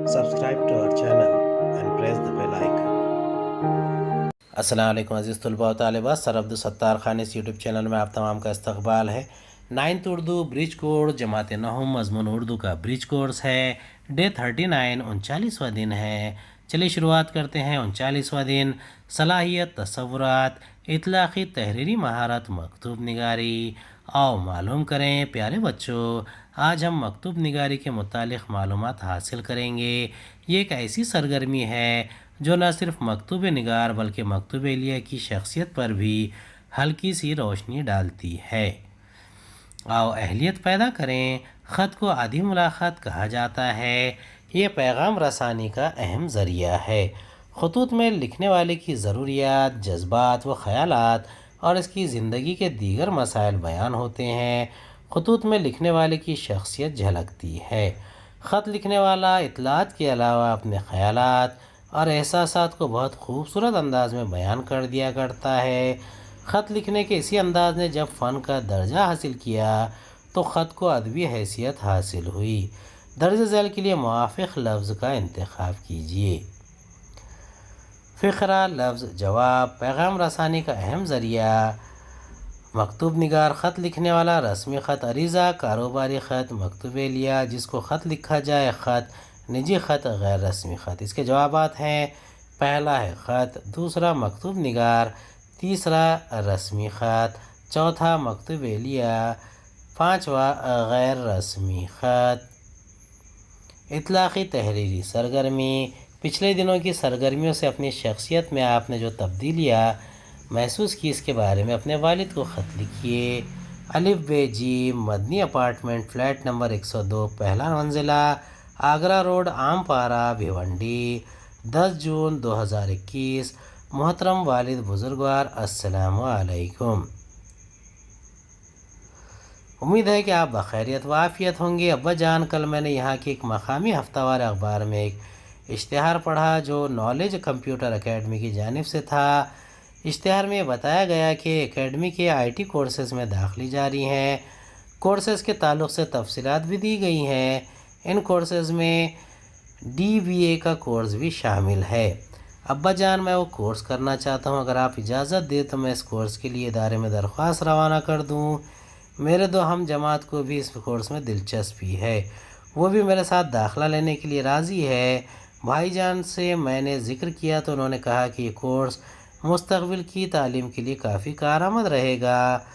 Subscribe to our channel and press the bell icon. अस्सलाम वालेकुम अज़ीज़ तलबा व तालिबात। सर अब्दुल सत्तार खान इस यूट्यूब चैनल में आप तमाम का इस्तकबाल है। 9th उर्दू ब्रिज कोर्स जमात नहम मज़मून उर्दू का ब्रिज कोर्स है। डे 39 39वां दिन है। चलिए शुरुआत करते हैं। 39वां दिन सलाहियत तसव्वुरात इतलाक़ी तहरीरी महारत मकतूब निगारी। आओ मालूम करें प्यारे बच्चों, आज हम मकतूब निगारी के मुतालिक मालूमात हासिल करेंगे। ये एक ऐसी सरगर्मी है जो न सिर्फ मकतूब निगार बल्कि मकतूब एलिया की शख्सियत पर भी हल्की सी रोशनी डालती है। आओ अहलियत पैदा करें। ख़त को आधी मुलाक़ात कहा जाता है। ये पैगाम रसानी का अहम ज़रिया है। ख़ुतूत में लिखने वाले की ज़रूरियात, जज्बात व ख़यालात और इसकी ज़िंदगी के दीगर मसाइल बयान होते हैं। ख़ुतूत में लिखने वाले की शख्सियत झलकती है। ख़त लिखने वाला इतलात के अलावा अपने ख़यालात और एहसासात को बहुत खूबसूरत अंदाज में बयान कर दिया करता है। ख़त लिखने के इसी अंदाज ने जब फ़न का दर्जा हासिल किया तो ख़त को अदबी हैसियत हासिल हुई। दर्ज झैल के लिए मुआफ़िक़ लफ्ज़ का इंतख़ाब कीजिए। फ़िक़रा लफ्ज़ जवाब पैगाम रसानी का अहम ज़रिया। मकतूब निगार ख़त लिखने वाला, रस्मी ख़त अरीज़ा कारोबारी ख़त, मकतूब एलिया जिसको ख़त लिखा जाए ख़त, निजी ख़त गैर रस्मी ख़त। इसके जवाबात हैं, पहला है ख़त, दूसरा मकतूब निगार, तीसरा रस्मी ख़त, चौथा मकतूब एलिया, पाँचवा गैर रस्मी ख़त। इतलाक़ी तहरीरी सरगर्मी पिछले दिनों की सरगर्मियों से अपनी शख्सियत में आपने जो तब्दीलियाँ महसूस की इसके बारे में अपने वालिद को ख़त लिखिए। अलिफ बे जी मदनी अपार्टमेंट फ्लैट नंबर 102 पहला मंजिला आगरा रोड आम पारा भिवंडी 10 जून 2021। मोहतरम वालिद बुजुर्गवार अस्सलामु अलैकुम। उम्मीद है कि आप बखैरियत व आफ़ियत होंगे। अब्बा जान, कल मैंने यहाँ की एक मकामी हफ्तावार अखबार में एक इश्तिहार पढ़ा जो नॉलेज कंप्यूटर एकेडमी की जानिब से था। इश्तिहार में बताया गया कि एकेडमी के IT कोर्सेज़ में दाखिली जारी हैं। कोर्सेज़ के ताल्लुक़ से तफसीलात भी दी गई हैं। इन कोर्सेज़ में DBA का कोर्स भी शामिल है। अब्बा जान, मैं वो कोर्स करना चाहता हूँ। अगर आप इजाज़त दें तो मैं इस कोर्स के लिए इदारे में दरख्वास्त रवाना कर दूँ। मेरे दो हम जमात को भी इस कोर्स में दिलचस्पी है, वो भी मेरे साथ दाखिला लेने के लिए राज़ी है। भाईजान से मैंने ज़िक्र किया तो उन्होंने कहा कि ये कोर्स मुस्तक़बिल की तालीम के लिए काफ़ी कारआमद रहेगा।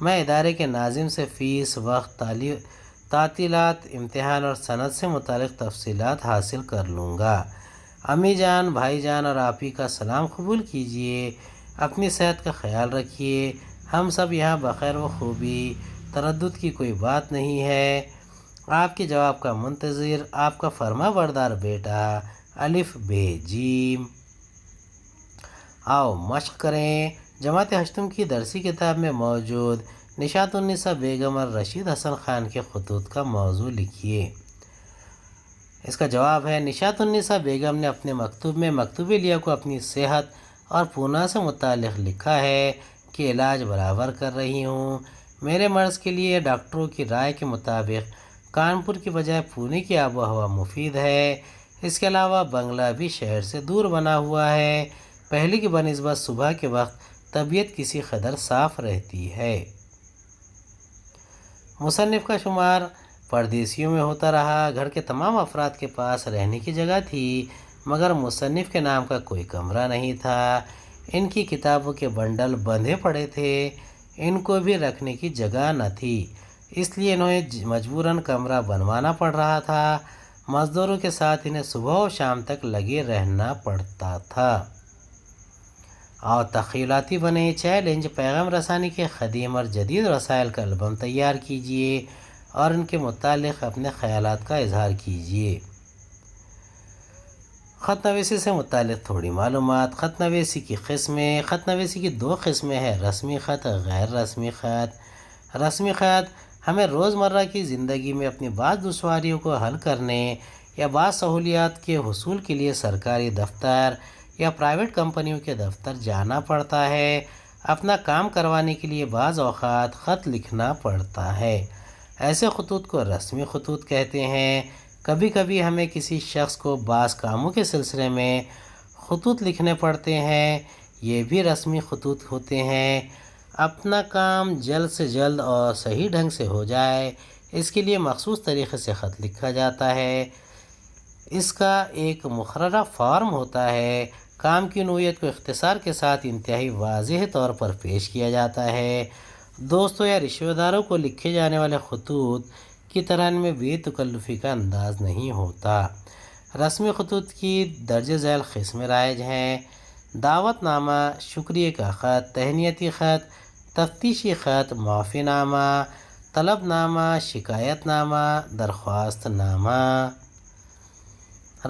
मैं इदारे के नाज़िम से फ़ीस, वक्त, तातीलात, इम्तिहान और सनद से मुतालिक तफसीलात हासिल कर लूँगा। अम्मी जान, भाईजान और आप ही का सलाम कबूल कीजिए। अपनी सेहत का ख्याल रखिए। हम सब यहाँ बख़ैर व खूबी, तरद्दुद की कोई बात नहीं है। आपके जवाब का मुंतज़िर आपका फरमा बरदार बेटा अलिफ बे जीम। आओ मश्क करें। जमात हश्तम की दरसी किताब में मौजूद निशातुन्निसा बेगम और रशीद हसन ख़ान के ख़ुतूत का मौजू लिखिए। इसका जवाब है, निशातुन्निसा बेगम ने अपने मकतूब में मकतूब एलिया को अपनी सेहत और पूना से मुतालिक लिखा है कि इलाज बराबर कर रही हूँ। मेरे मर्ज़ के लिए डॉक्टरों की राय के मुताबिक कानपुर की बजाय पुणे की आबो हवा मुफीद है। इसके अलावा बंगला भी शहर से दूर बना हुआ है। पहले की बनिस्बत सुबह के वक्त तबीयत किसी कदर साफ़ रहती है। मुसन्निफ़ का शुमार परदेसियों में होता रहा। घर के तमाम अफराद के पास रहने की जगह थी, मगर मुसन्निफ़ के नाम का कोई कमरा नहीं था। इनकी किताबों के बंडल बंधे पड़े थे, इनको भी रखने की जगह न थी, इसलिए इन्हें मजबूरन कमरा बनवाना पड़ रहा था। मज़दूरों के साथ इन्हें सुबह और शाम तक लगे रहना पड़ता था। और तख़यलाती बने। चैलेंज पैगाम रसानी के क़दीम और जदीद रसायल का एल्बम तैयार कीजिए और इनके मुतालिक अपने ख़यालात का इजहार कीजिए। ख़त नवीसी से मुतालिक थोड़ी मालूमात। ख़त नवीसी की क़िस्में। ख़त नवीसी की दो क़िस्में हैं, रस्मी ख़त, गैर रस्मी ख़त। रस्मी ख़त हमें रोज़मर्रा की ज़िंदगी में अपनी बाज़ दुश्वारियों को हल करने या बाज़ सहूलियात के हुसूल के लिए सरकारी दफ्तर या प्राइवेट कंपनियों के दफ्तर जाना पड़ता है। अपना काम करवाने के लिए बाज़ औक़ात ख़त लिखना पड़ता है। ऐसे ख़ुतूत को रस्मी ख़ुतूत कहते हैं। کبھی کبھی ہمیں کسی شخص کو بعض کاموں کے سلسلے میں خطوط لکھنے پڑتے ہیں، یہ بھی رسمی خطوط ہوتے ہیں۔ اپنا کام جلد سے جلد اور صحیح ڈھنگ سے ہو جائے، اس کے لیے مخصوص طریقے سے خط لکھا جاتا ہے۔ اس کا ایک مقررہ فارم ہوتا ہے۔ کام کی نوعیت کو اختصار کے ساتھ انتہائی واضح طور پر پیش کیا جاتا ہے۔ دوستوں یا رشتہ داروں کو لکھے جانے والے خطوط کی طرح ان میں بے تکلفی کا انداز نہیں ہوتا۔ رسمی خطوط کی درج ذیل قسمیں رائج ہیں: دعوت نامہ، شکریہ کا خط، تہنیتی خط، تفتیشی خط، معافی نامہ، طلب نامہ، شکایت نامہ، درخواست نامہ۔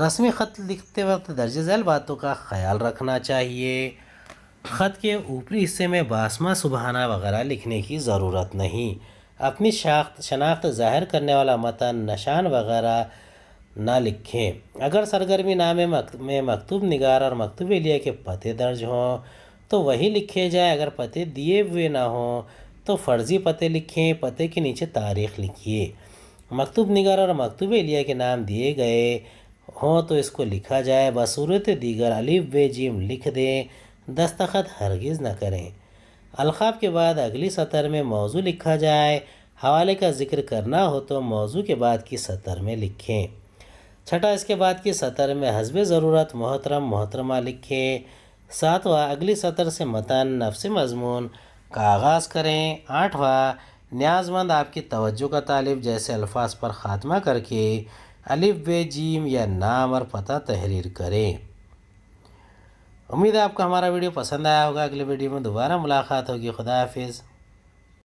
رسمی خط لکھتے وقت درج ذیل باتوں کا خیال رکھنا چاہیے۔ خط کے اوپری حصے میں باسمہ سبحانہ وغیرہ لکھنے کی ضرورت نہیں۔ اپنی شناخت ظاہر کرنے والا متن، نشان وغیرہ نہ لکھیں۔ اگر سرگرمی نامے میں مکتوب نگار اور مکتوب اہلیہ کے پتے درج ہوں تو وہی لکھے جائیں۔ اگر پتے دیے ہوئے نہ ہوں تو فرضی پتے لکھیں۔ پتے کے نیچے تاریخ لکھیے۔ مکتوب نگار اور مکتوب اہلیہ کے نام دیے گئے ہوں تو اس کو لکھا جائے۔ بصورت دیگر الف ب جیم لکھ دیں، دستخط ہرگز نہ کریں۔ القاب کے بعد اگلی سطر میں موضوع لکھا جائے۔ حوالے کا ذکر کرنا ہو تو موضوع کے بعد کی سطر میں لکھیں۔ چھٹا، اس کے بعد کی سطر میں حسب ضرورت محترم محترمہ لکھیں۔ ساتواں، اگلی سطر سے متن نفس مضمون کا آغاز کریں۔ آٹھواں، نیاز مند آپ کی توجہ کا طالب جیسے الفاظ پر خاتمہ کر کے الف ب جیم یا نام اور پتہ تحریر کریں۔ امید ہے آپ کو ہمارا ویڈیو پسند آیا ہوگا۔ اگلے ویڈیو میں دوبارہ ملاقات ہوگی۔ خدا حافظ۔